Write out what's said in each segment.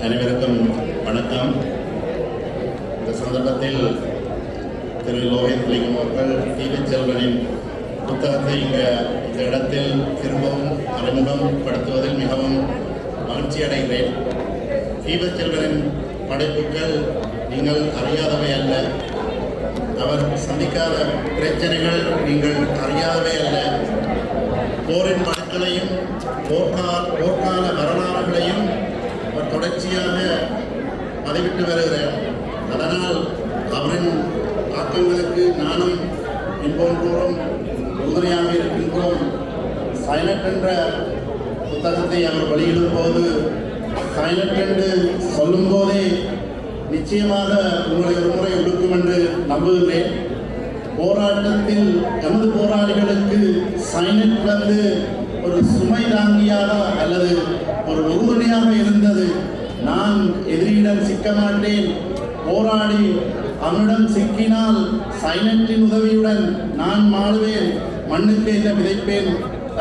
அனைவருக்கும் வணக்கம். இந்த சந்தர்ப்பத்தில் திரு லோகித் லிங்கம் அவர்கள் தீவிச்செல்வனின் புத்தகத்தை இந்த இடத்தில் திரும்பவும் அறிமுகப்படுத்துவதில் மிகவும் மகிழ்ச்சி அடைகிறேன். தீவிச்செல்வனின் படைப்புகள் நீங்கள் அறியாதவை அல்ல, அவர் சந்திக்காத பிரச்சனைகள் நீங்கள் அறியாதவை அல்ல. போரின் படங்களையும் போர்க்கால வரலாறுகளையும் அவர் தொடர்ச்சியாக பதிவிட்டு வருகிறார். அதனால் அவரின் தாக்கங்களுக்கு நானும் என்போன்றோரும் உறுதுணையாக இருக்கின்றோம். சைலண்ட் என்ற புத்தகத்தை அவர் வெளியிடும் போது சைலண்ட் என்று சொல்லும் போதே நிச்சயமாக உங்களை ஒரு முறை ஒடுக்கும் என்று நம்புகிறேன். போராட்டத்தில் எமது போராளிகளுக்கு சைலண்ட் வந்து ஒரு சுமை தாங்கியாக அல்லது ஒரு உறுதுணையாக இருந்தது. நான் எதிரியிடம் சிக்க மாட்டேன், போராடி அவனிடம் சிக்கினால் சைலண்டின் உதவியுடன் நான் மாறுவேன், மண்ணுக்கு என்ன விதைப்பேன்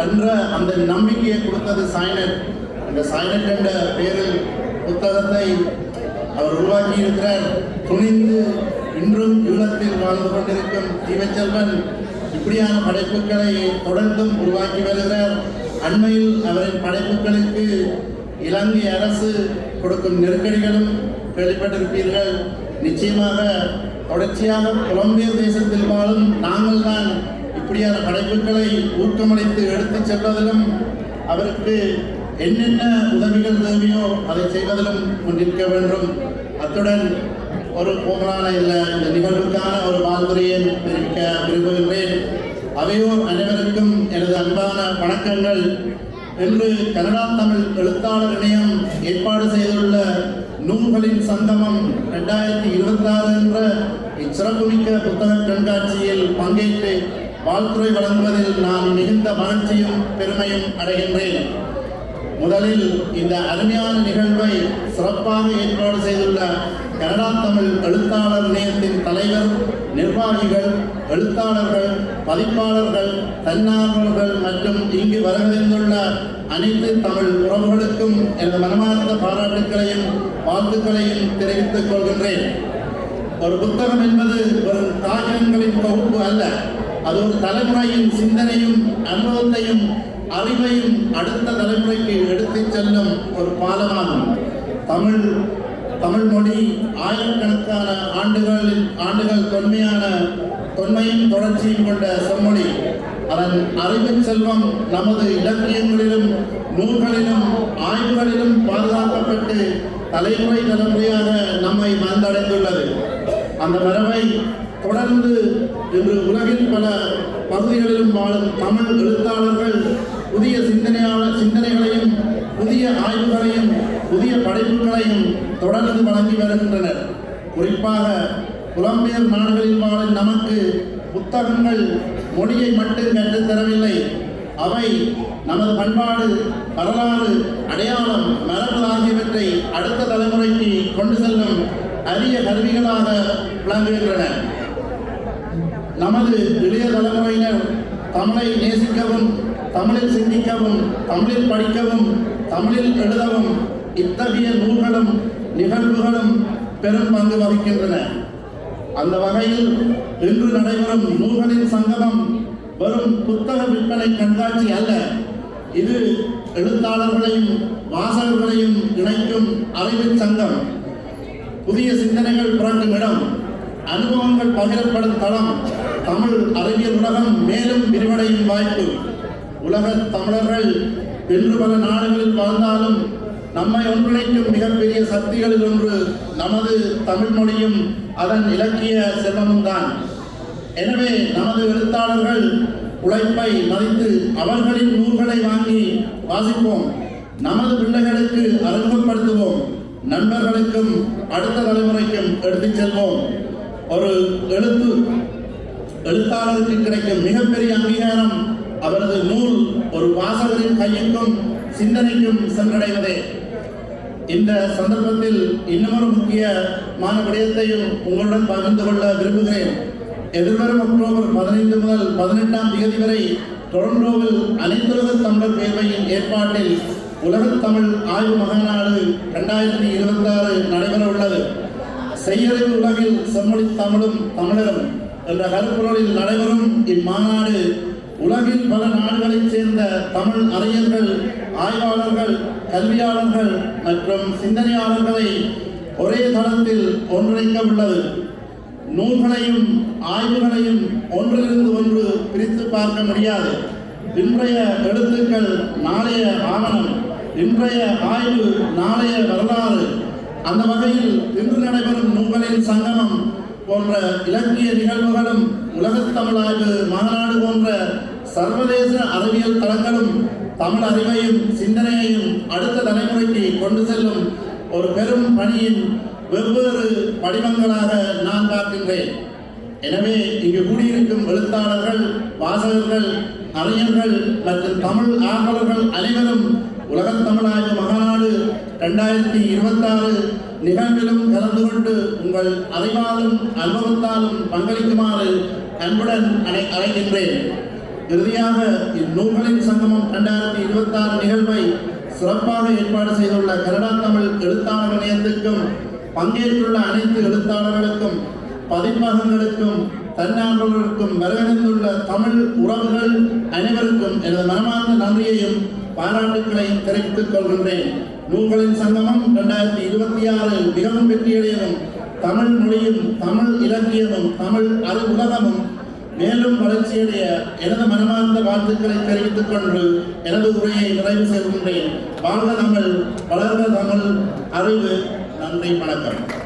என்ற அந்த நம்பிக்கையை கொடுத்தது சைலண்ட். இந்த சைலண்ட் என்ற பெயரில் புத்தகத்தை அவர் உருவாக்கி இருக்கிறார். துணிந்து இன்றும் ஈழத்தில் வாழ்ந்து கொண்டிருக்கும் தீவிச்செல்வன் இப்படியான படைப்புகளை தொடர்ந்தும் உருவாக்கி வருகிறார். அண்மையில் அவரின் படைப்புகளுக்கு இலங்கை அரசு கொடுக்கும் நெருக்கடிகளும் கேள்விப்பட்டிருப்பீர்கள். நிச்சயமாக தொடர்ச்சியாக புலம்பெயர் தேசத்தில் வாழும் நாங்கள் தான் இப்படியான படைப்புகளை ஊக்கமளித்து எடுத்துச் செல்வதிலும் அவருக்கு என்னென்ன உதவிகள் தேவையோ அதை செய்வதிலும் முன்னிற்க வேண்டும். அத்துடன் ஒரு போகலான இந்த நிகழ்வுக்கான ஒரு வாழ்த்துறையை தெரிவிக்க விரும்புகின்றேன். அவையோர் அனைவருக்கும் எனது அன்பான வணக்கங்கள். இன்று கனடா தமிழ் எழுத்தாளர் இணையம் ஏற்பாடு செய்துள்ள நூல்களின் சங்கமம் 2026 என்ற இச்சிறப்புமிக்க புத்தக கண்காட்சியில் பங்கேற்று வாழ்த்துறை வழங்குவதில் நான் மிகுந்த மகிழ்ச்சியும் பெருமையும் அடைகின்றேன். முதலில் இந்த அருமையான நிகழ்வை சிறப்பாக ஏற்பாடு செய்துள்ள கனடா தமிழ் எழுத்தாளர் இணையத்தின் தலைவர், நிர்வாகிகள், எழுத்தாளர்கள், பதிப்பாளர்கள், தன்னார்வலர்கள் மற்றும் இங்கு வருகின்ற அனைத்து தமிழ் உறவுகளுக்கும் எனது மனமார்ந்த பாராட்டுக்களையும் வாழ்த்துக்களையும் தெரிவித்துக் கொள்கின்றேன். ஒரு புத்தகம் என்பது ஒரு காகிதங்களின் தொகுப்பு அல்ல, அது ஒரு தலைமுறையின் சிந்தனையும் அனுபவத்தையும் அறிவையும் அடுத்த தலைமுறைக்கு எடுத்துச் செல்லும் ஒரு பாலமாகும். தமிழ் மொழி ஆயிரக்கணக்கான ஆண்டுகள் தொன்மையும் தொடர்ச்சியும் கொண்ட செம்மொழி. அதன் அறிவு செல்வம் நமது இலக்கியங்களிலும் நூல்களிலும் ஆய்வுகளிலும் பாதுகாக்கப்பட்டு தலைமுறையாக நம்மை வந்தடைந்துள்ளது. அந்த மரபை தொடர்ந்து இன்று உலகின் பல பகுதிகளிலும் வாழும் தமிழ் எழுத்தாளர்கள் புதிய சிந்தனைகளையும் புதிய ஆய்வுகளையும் புதிய படைப்புகளையும் தொடர்ந்து வழங்கி வருகின்றனர். குறிப்பாக புலம்பெயர் நாடுகளில் வாழும் நமக்கு புத்தகங்கள் மொழியை மட்டும் கற்றுத்தரவில்லை, அவை நமது பண்பாடு, வரலாறு, அடையாளம், மரபு ஆகியவற்றை அடுத்த தலைமுறைக்கு கொண்டு செல்லும் அரிய கருவிகளாக விளங்குகின்றன. நமது இளைய தலைமுறையினர் தமிழை நேசிக்கவும், தமிழில் சிந்திக்கவும், தமிழில் படிக்கவும், தமிழில் எழுதவும் இத்தகைய நூல்களும் நிகழ்வுகளும் பெரும் பங்கு வகிக்கின்றன. அந்த வகையில் இன்று நடைபெறும் நூல்களின் சங்கமம் வெறும் புத்தக விற்பனை கண்காட்சி அல்ல, இது எழுத்தாளர்களையும் வாசகர்களையும் இணைக்கும் அறிவு சங்கம். புதிய சிந்தனைகள் பிறக்கும் இடம், அனுபவங்கள் பகிரப்படும் தளம், தமிழ் அறிவியல் உலகம் மேலும் விரிவடையும் வாய்ப்பு. உலக தமிழர்கள் இன்று பல நாடுகளில் வாழ்ந்தாலும் நம்மை ஒன்றிணைக்கும் மிகப்பெரிய சக்திகளில் ஒன்று நமது தமிழ் மொழியும் அதன் இலக்கிய செல்வமும் தான். எனவே நமது எழுத்தாளர்கள் உழைப்பை மதித்து அவர்களின் நூல்களை வாங்கி வாசிப்போம், நமது பிள்ளைகளுக்கு அறிமுகப்படுத்துவோம், நண்பர்களுக்கும் அடுத்த தலைமுறைக்கும் எடுத்துச் செல்வோம். ஒரு எழுத்தாளருக்கு கிடைக்கும் மிகப்பெரிய அங்கீகாரம் அவரது நூல் ஒரு வாசகரின் கையுக்கும் சிந்தனைக்கும் சென்றடைவதே. இந்த சந்தர்ப்பத்தில் இன்னொரு முக்கியமான விடயத்தையும் உங்களுடன் பகிர்ந்து கொள்ள விரும்புகிறேன். எதிர்வரும் அக்டோபர் 15 முதல் 18 வரை டொரண்டோவில் அனைத்துலக தமிழர் பேரவையின் ஏற்பாட்டில் உலகத் தமிழ் ஆய்வு மகாநாடு 2026 நடைபெற உள்ளது. செய்யறிவு உலகில் செம்மொழி தமிழும் தமிழரும் என்ற கருப்பொருளில் நடைபெறும் இம்மாநாடு உலகில் பல நாடுகளைச் சேர்ந்த தமிழ் அறிஞர்கள், ஆய்வாளர்கள், கல்வியாளர்கள் மற்றும் சிந்தனையாளர்களை ஒரே தளத்தில் ஒன்றிணைக்க உள்ளது. நூல்களையும் ஆய்வுகளையும் ஒன்றிலிருந்து ஒன்று பிரித்து பார்க்க முடியாது. இன்றைய எழுத்துக்கள் நாளைய ஆவணம், இன்றைய ஆய்வு நாளைய வரலாறு. அந்த வகையில் இன்று நடைபெறும் நூல்களின் சங்கமம் போன்ற இலக்கிய நிகழ்வுகளும் உலகத் தமிழ் ஆய்வு மாநாடு போன்ற சர்வதேச அறிவியல் தளங்களும் தமிழ் அறிவையும் சிந்தனையையும் அடுத்த தலைமுறைக்கு கொண்டு செல்லும் ஒரு பெரும் பணியின் வெவ்வேறு வடிவங்களாக நான் பார்க்கின்றேன். எனவே இங்கு கூடியிருக்கும் எழுத்தாளர்கள், வாசகர்கள், அறிஞர்கள் மற்றும் தமிழ் ஆர்வலர்கள் அனைவரும் உலகத் தமிழ் ஆய்வு மகாநாடு 2026 நிகழ்விலும் கலந்து கொண்டு உங்கள் அறிவாலும் அனுபவத்தாலும் பங்களிக்குமாறு அன்புடன் அழைக்கின்றேன். இறுதியாக இந்நூல்களின் சங்கமம் 2026 நிகழ்வை சிறப்பாக ஏற்பாடு செய்துள்ள கனடா தமிழ் எழுத்தாளர் இணையத்திற்கும் பங்கேற்றுள்ள அனைத்து எழுத்தாளர்களுக்கும், பதிப்பகங்களுக்கும், தன்னார்வலர்களுக்கும், வருகின்ற தமிழ் உறவுகள் அனைவருக்கும் எனது மனமார்ந்த நன்றியையும் பாராட்டுக்களையும் தெரிவித்துக் கொள்கின்றேன். நூல்களின் சங்கமம் 2026 மிகவும் வெற்றியடையவும் தமிழ் மொழியும் தமிழ் இலக்கியமும் தமிழ் உலகமும் மேலும் வளர்ச்சியடைய எனது மனமார்ந்த வாழ்த்துக்களை தெரிவித்துக் கொண்டு எனது உரையை நிறைவு செய்கின்றேன். வாழ்க தமிழ், வளர்க தமிழ், அறிவு. நன்றி, வணக்கம்.